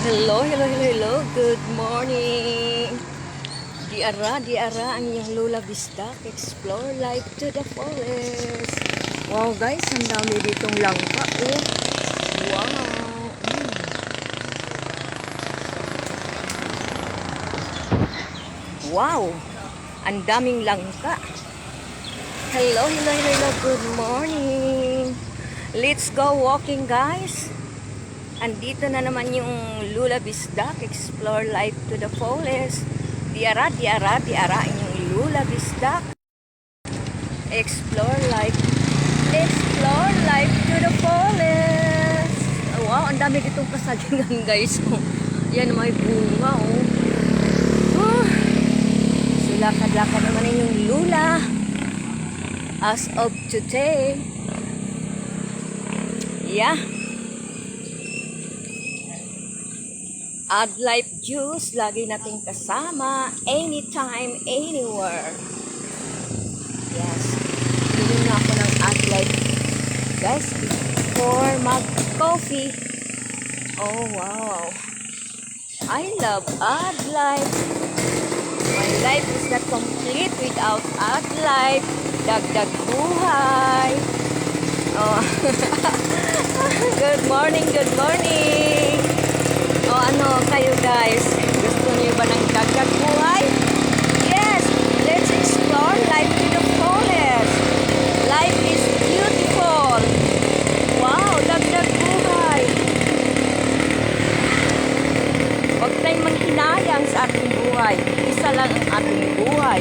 Hello, hello, hello, hello. Good morning. Diara ang iyong Lula Vista. Explore life to the fullest. Wow guys, ang dami ditong langka. Oh. Wow. Mm. Wow. Ang daming langka. Hello, hello, hello, hello. Good morning. Let's go walking guys. Andito na naman yung Lula Vista. Explore life to the fullest. Diara inyong Lula Vista. Explore life to the fullest. Wow, ang dami ditong kasagingan guys. Yan, may bunga oh. So lakad-lakad naman yung Lula as of today. Yeah. AdLife Juice, lagi nating kasama, anytime, anywhere. Yes, inom na ako ng AdLife, guys, before mag-coffee. Oh, wow. I love AdLife. My life is not complete without AdLife. Dagdag buhay. Oh. Good morning, good morning. O ano kayo guys? Gusto niyo ba ng dagdag buhay? Yes! Let's explore life to the fullest. Life is beautiful. Wow! Dagdag buhay. Huwag tayong manghinayang sa ating buhay. Isa lang ang ating buhay.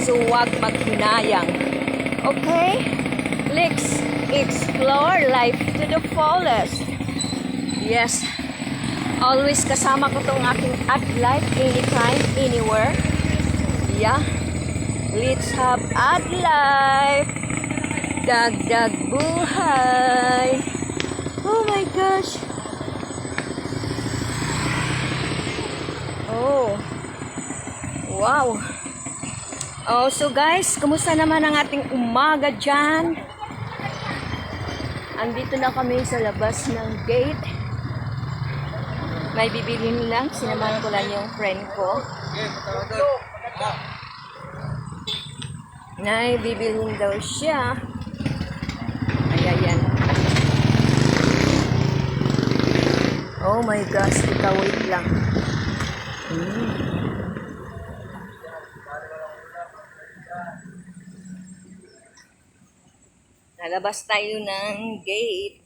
So huwag maghinayang. Okay? Let's explore life to the fullest. Yes. Always kasama ko tong aking AdLife, anytime, anywhere. Yeah. Let's have AdLife. Dagdag buhay. Oh my gosh. Oh. Wow. Oh, so guys, kumusta naman ang ating umaga dyan? Andito na kami sa labas ng gate. May bibilhin lang. Sinamahan ko lang yung friend ko. May bibilhin daw siya. Ayan. Oh my gosh. Ika, wait lang. Nalabas tayo ng gate.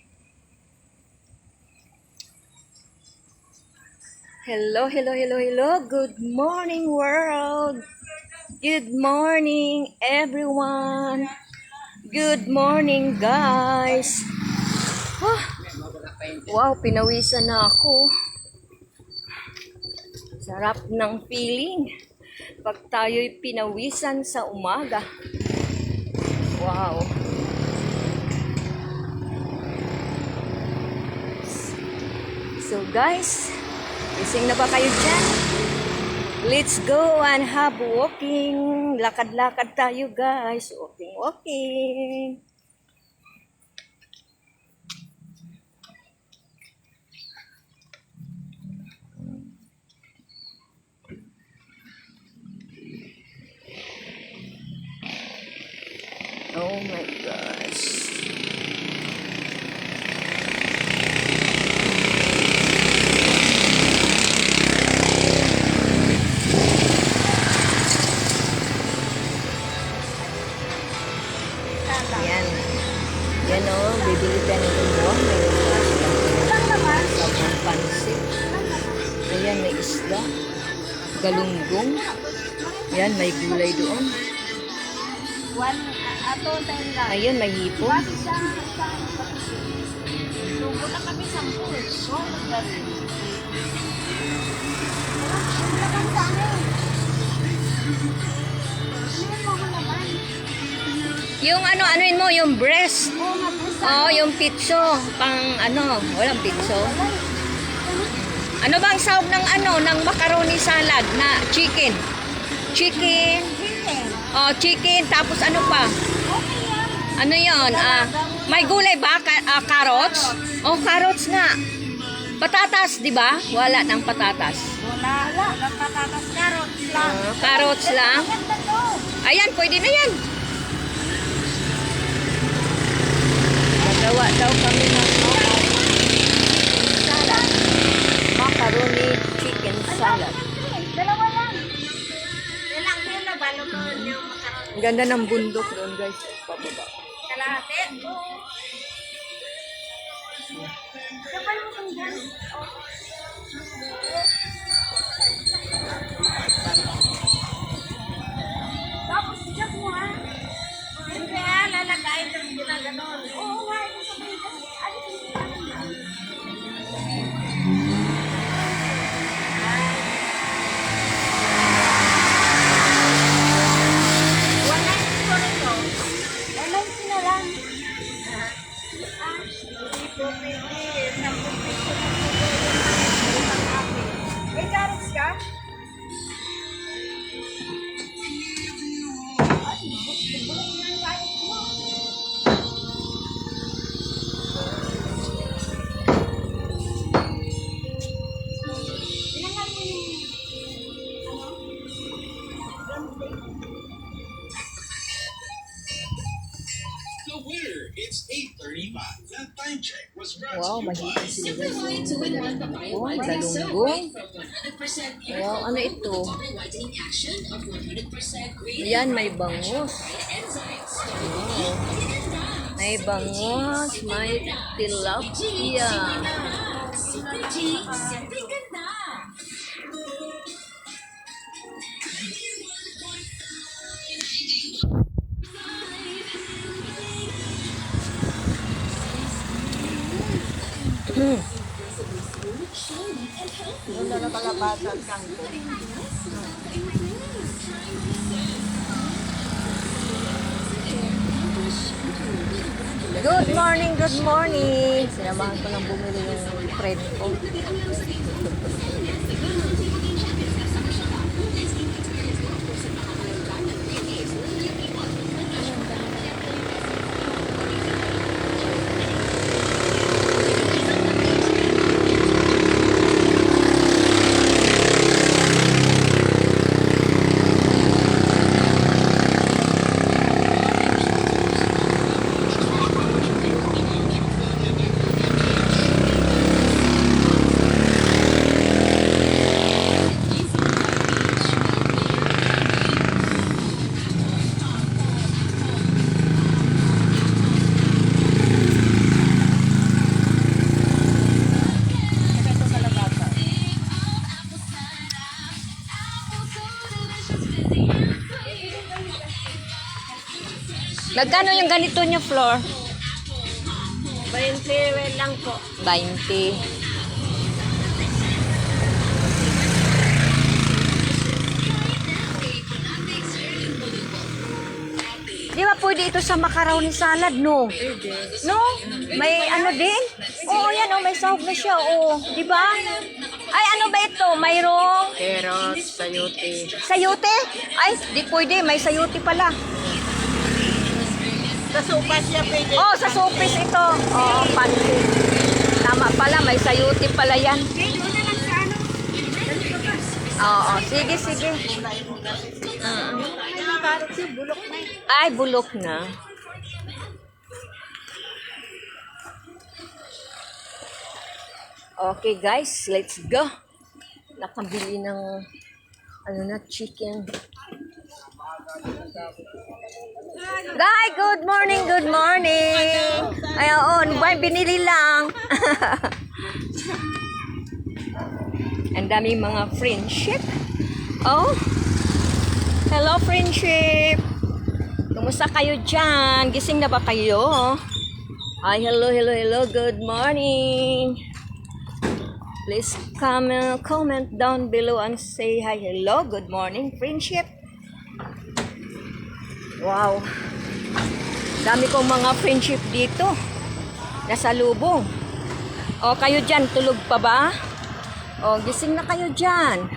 Hello, hello, hello, hello. Good morning, world. Good morning, everyone. Good morning, guys. Wow, pinawisan na ako. Sarap ng feeling pag tayo'y pinawisan sa umaga. Wow. So, guys, gising na ba kayo dyan? Let's go and have walking. Lakad-lakad tayo guys. Walking. Oh my gosh. Yan o, bibili tayo ng buwang. May sabang pansit. Ayan, may isda. Galunggong. Yan, may gulay doon. Ayun, may hipon. Lugo na kami 10. Yung anuin mo, yung breast. Oh, yung pitso. Pang walang pitso. Ano bang sahog ng ng macaroni salad na chicken? Chicken. Oh, chicken. Tapos ano pa? Ano yon? May gulay ba? Carrots? Oh, carrots nga. Patatas, di ba? Wala ng patatas. Wala. Patatas, carrots lang. Carrots lang. Ganda to. Ayan, pwede na yan. Nagawa daw kami ng salad. Macaroni chicken salad. Dalawa lang. Ilang kilo ba naman yung makaroon? Ang ganda ng bundok doon, guys. Pababa. Kalahati? Kapal mo kang gano'n. Tapos, siyak mo ha. Hindi lalagay ito yung ginaganon. Oo nga, ito sa mga kasi. Ano yung ginaganon? Wala yung ito nito. Wala yung na lang. May carrots ka? The winner, it's 8:35. That time check was brought Wow, to you mahirap by sila, guys. Simplify to win one papaya Oh, whitening soap galunggong. made from 100% pure Wow, ano coconut ito? with double whitening action of 100% green Ayan, may and bangus. enzymes. May bangus, may tilapia. Super G, siyempre ganda. Wala na kalabasan kang Good morning, good morning. Sinamahan ko lang bumili yung friend ko. Magkano yung ganito nyo, Flor? 20 lang po. 20. Di ba pwede ito sa macaroni salad, no? No? May ano din? Oo, yan, oh, may sahog na siya, oh. Di ba? Ay, ano ba ito? Mayroong Carrots, sayote. sayote? Ay, di pwede. May sayote pala. Sa sopas siya pwede. Oh, sa supis ito. Oh, pancake. Tama pala, may sayote pala yan. Pwede na lang sa ano. Oo, sige, sige. May carrots yung bulok na yun. Ay, bulok na. Okay guys, let's go. Nakabili ng ano na, chicken. Guy, good morning, good morning. Ay, oo, ano ba yung binili lang? Ang dami mga friendship. Oh, hello friendship. Kumusta kayo dyan? Gising na ba kayo? Ay, hello, hello, hello. Good morning. Please comment down below and say hi, hello, good morning, friendship. Wow. Dami kong mga friendship dito. Nasa lubong. O, kayo dyan, tulog pa ba? O, gising na kayo dyan.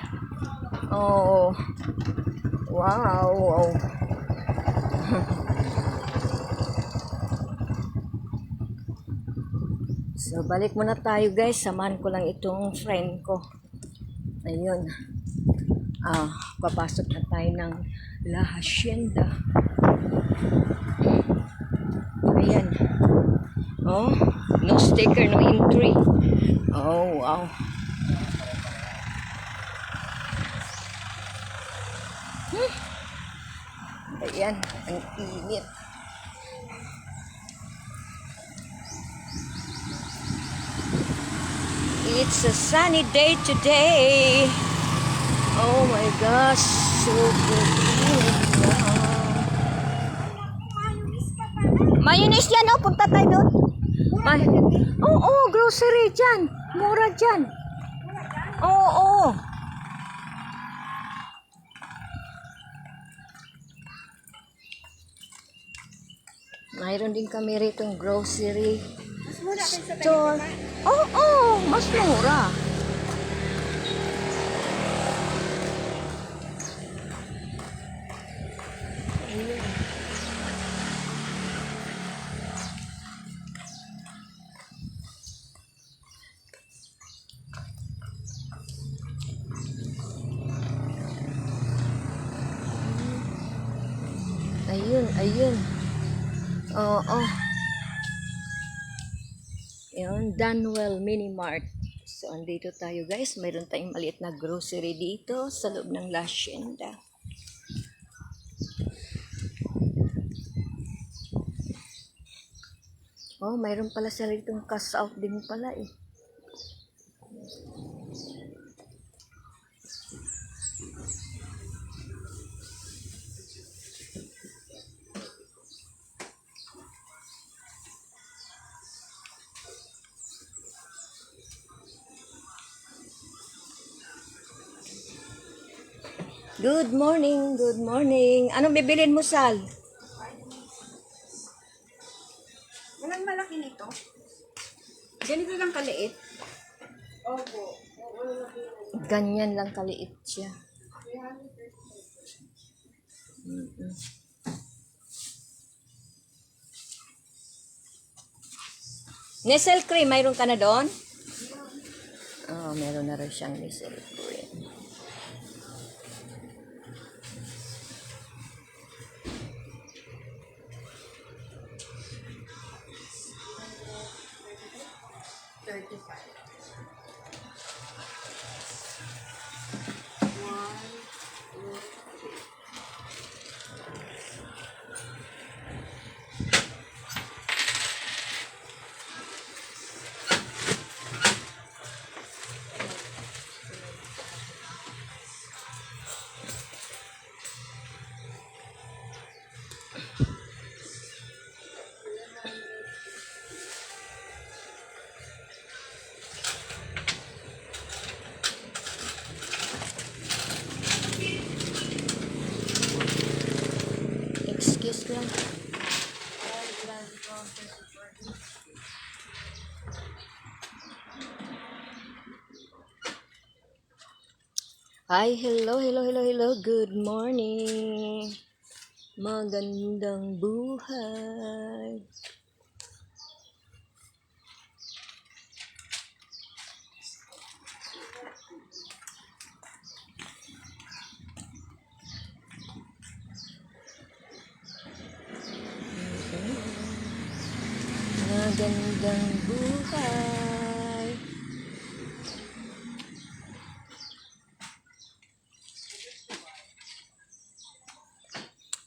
O, wow. So, balik muna tayo guys. Samahan ko lang itong friend ko. Ayun. Papasok na tayo ng La Hacienda. Ayan. Oh, no sticker, no entry. Oh, wow. Ayan, ang init. It's a sunny day today. Oh my gosh, so good. Mayonnaise yan, oh. Punta tayo doon. Oo, grocery dyan. Mura dyan. Oo. Mayroon din kami rito ng grocery Mas mura kaysa store. Oo, mas mura. Ayun. Oo. Yan, Dunwell Mini Mart. So, andito tayo guys. Mayroon tayong maliit na grocery dito sa loob ng La Hacienda. Oh, mayroon pala sila itong cash out din pala eh. Good morning, good morning. Anong bibilin mo, Sal? Walang malaki nito. Ganito lang kaliit. Ganyan lang kaliit siya. Nestle cream, mayroon ka na doon? Oh, meron na rin siyang Nestle cream. Excuse lang. Hi, hello. Good morning. Magandang buhay. Magandang buhay.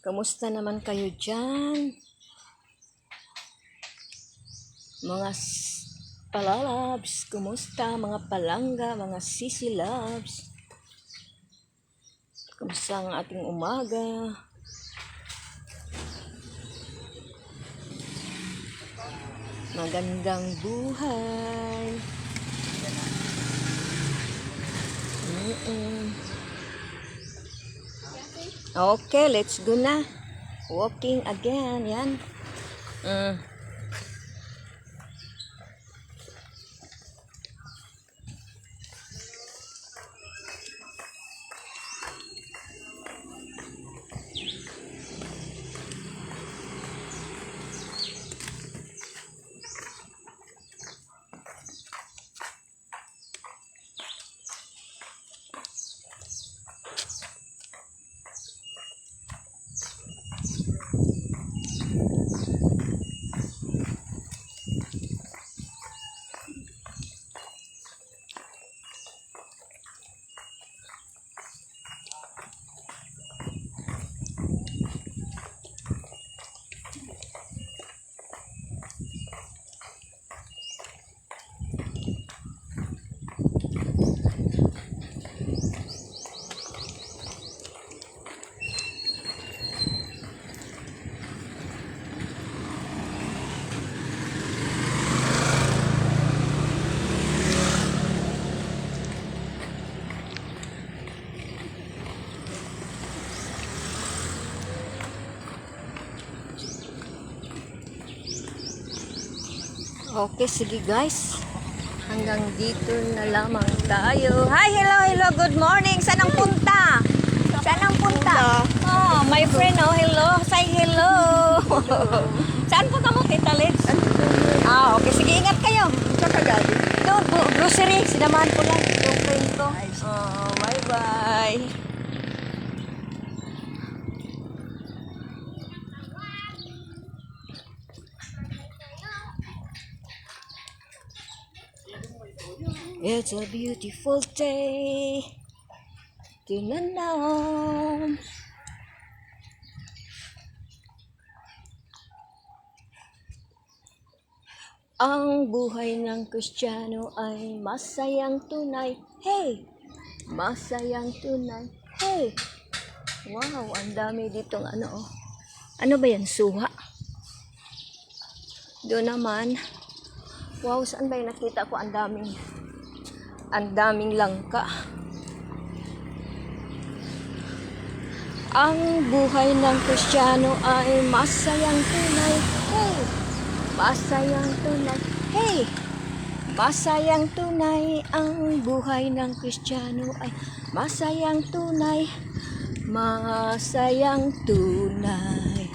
Kamusta naman kayo dyan? Mga palalabs, kumusta? Mga palangga, mga sisilabs. Kamusta ang ating umaga? Magandang buhay. Okay, let's go na. Walking again, yan. Okay, sige guys. Hanggang dito na lamang tayo. Hi, hello, hello, good morning. Saan ang punta? Saan ang punta? Oh, my friend, oh, hello. Say hello. Saan punta mo, Tita Liz? Ah, okay. Sige, ingat kayo. Saan ka galing? Doon, grocery. Sinamahan ko lang yung friend ko. Oh, bye-bye. It's a beautiful day. Tinanam. Ang buhay ng Kristiyano ay masayang tunay. Hey! Masayang tunay. Hey! Wow, ang dami ditong ano oh. Ano ba yan? Suha? Doon naman. Wow, saan ba yung nakita ko ang daming langka. Ang buhay ng Kristiyano ay masayang tunay. Hey! Masayang tunay. Hey! Masayang tunay. Ang buhay ng Kristiyano ay masayang tunay. Masayang tunay.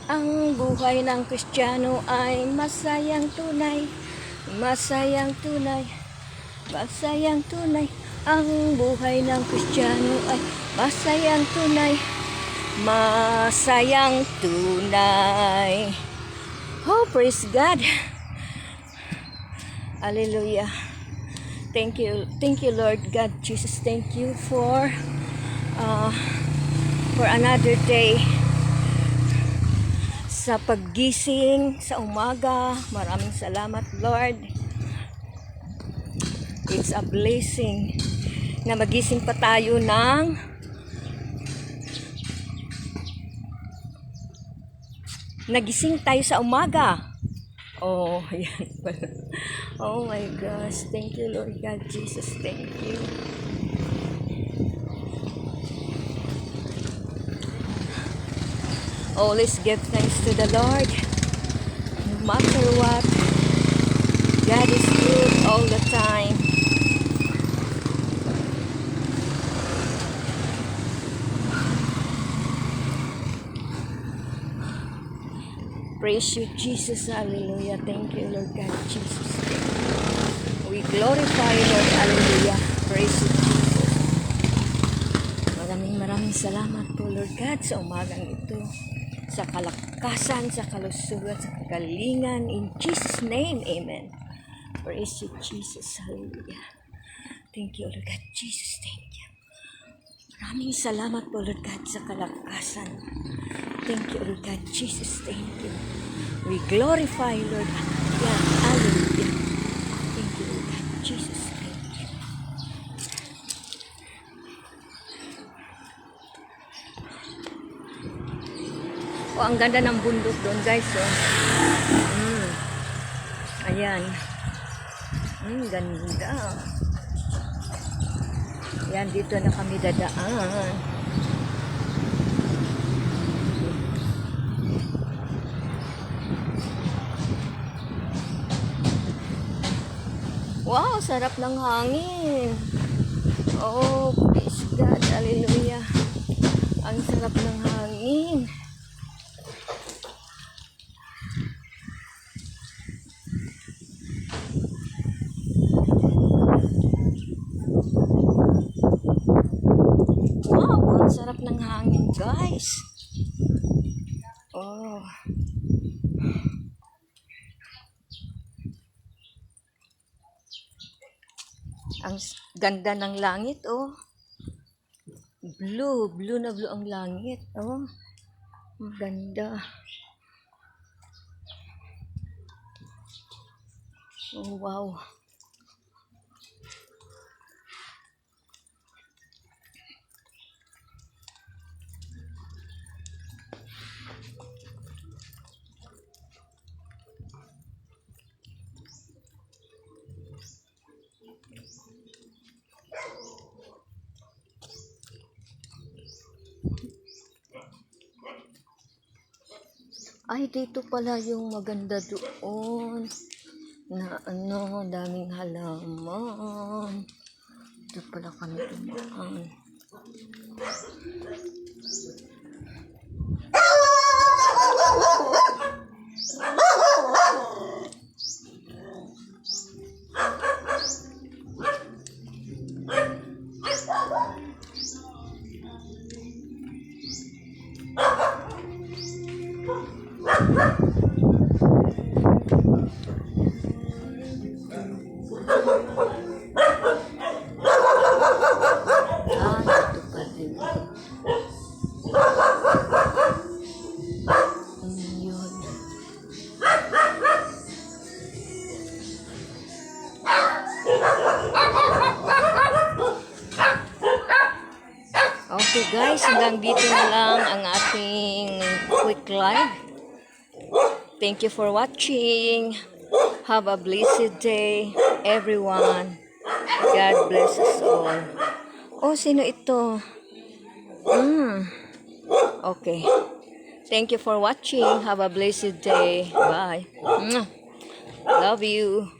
Ang buhay ng Kristiyano ay masayang tunay. Masayang tunay. Masayang tunay. Ang buhay ng Kristiyano ay masayang tunay. Masayang tunay. Oh, praise God. Hallelujah. Thank you Lord God Jesus. Thank you for another day. Sa paggising sa umaga, maraming salamat Lord. It's a blessing na magising pa tayo ng nagising tayo sa umaga. Oh, yan pala. Oh my gosh. Thank you Lord God Jesus. Thank you. Oh, let's give thanks to the Lord. No matter what, God is good all the time. Praise you, Jesus. Hallelujah. Thank you, Lord God, Jesus. We glorify you, Lord. Hallelujah. Praise you, Jesus. Maraming salamat po, Lord God, sa umagang ito. Sa kalakasan, sa kalusugan, sa kagalingan. In Jesus' name, amen. Praise you, Jesus. Hallelujah. Thank you, Lord God, Jesus. Thank you. Maraming salamat po, Lord God, sa kalakasan. Thank you, Lord God, Jesus. Thank you. We glorify, Lord. Yeah, hallelujah. Thank you, Lord God, Jesus. Thank you. Oh, ang ganda ng bundok doon, guys. Oh. Ayan. Ganda. Ayan, dito na kami dadaan. Wow, sarap ng hangin. Oh, praise God. Hallelujah. Ang sarap ng hangin. Wow, ang sarap ng hangin, guys. Oh. Ang ganda ng langit, oh. Blue na blue ang langit, oh. Ang ganda. Oh, wow. Ay, dito pala yung maganda doon. Na ano, daming halaman. Dito pala kami dumaan. Dito pa din. Yun. Okay guys, hanggang dito na lang ang ating quick live. Thank you for watching. Have a blessed day, everyone. God bless us all. Oh, sino ito? Okay. Thank you for watching. Have a blessed day. Bye. Love you.